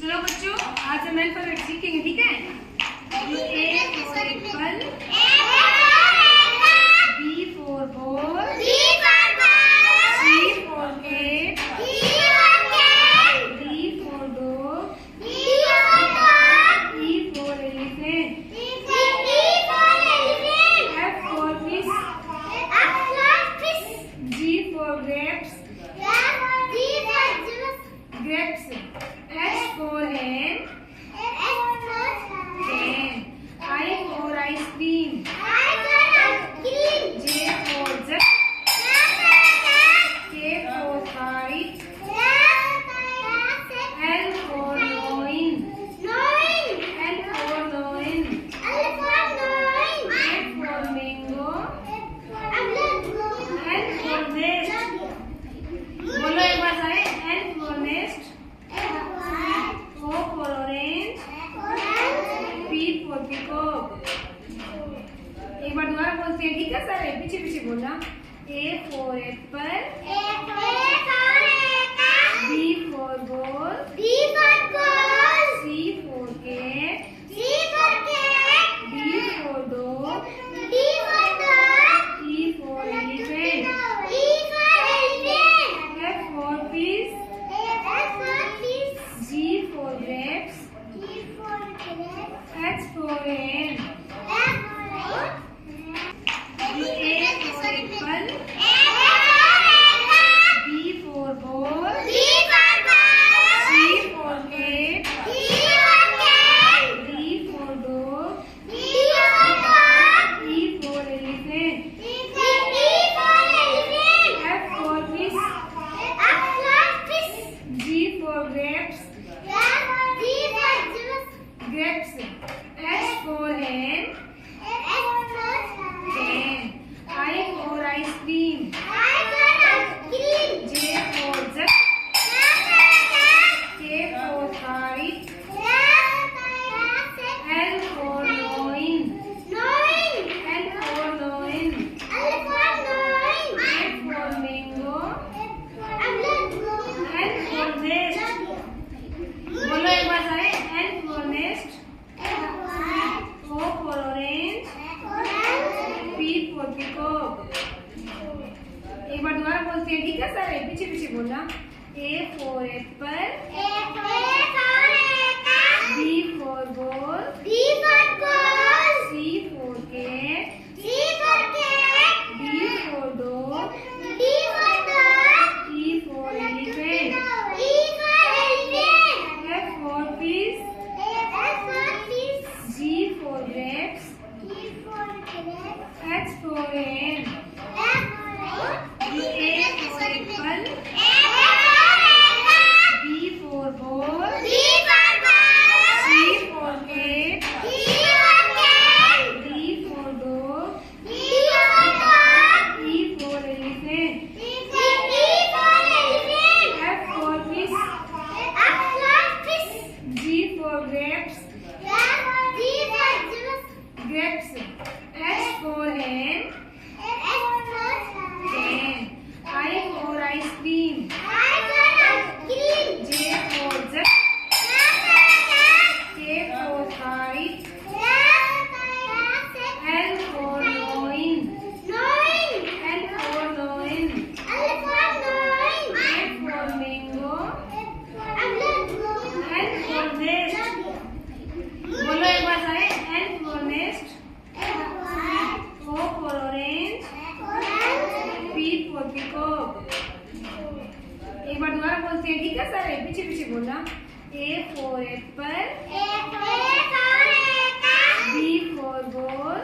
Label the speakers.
Speaker 1: चलो बच्चों, आज हम अल्फाबेट सीखेंगे, ठीक है। A for apple, B for ball, C for cat, D for dog, E for elephant, F for fish, G for grapes, H for hen, I for ice cream, J for jug, K for kite, L for loin, L for loin, M for mango, N for nest. बोलो एक बार सारे, N for nest, O for orange, P for peacock. एक बार दोबारा बोलते हैं, ठीक है सारे, पीछे पीछे बोलना। A for apple, B for ball, C for cat, D for dog, E for elephant, F for fish, G for grapes, H for hen, A for apple, B for ball, C for cat, D for dog, E for elephant, F for fish, G for grapes, H for hen, I for ice cream, J for jug, K for kite, L for loin, M for mango, N for nest. बोलो एक बार सारे, N for nest, O for orange, P for peacock. एक बार दोबारा बोलते हैं, ठीक है सारे, पीछे पीछे बोलना। A for apple, B for ball, C for cat, D for dog, E for elephant, F for fish, G for grapes, H for hen, A for apple, B for ball, C for cat, D for dog, E for elephant, F for fish, G for grapes, H for hen, I for ice cream, J for jug, K for kite, L for loin, M for mango, N for nest. बोलो एक बार सारे, N for nest, O for orange, P for peacock. एक बार दोबारा बोलते हैं, ठीक है सारे, पीछे पीछे बोलना। A for apple, B for ball,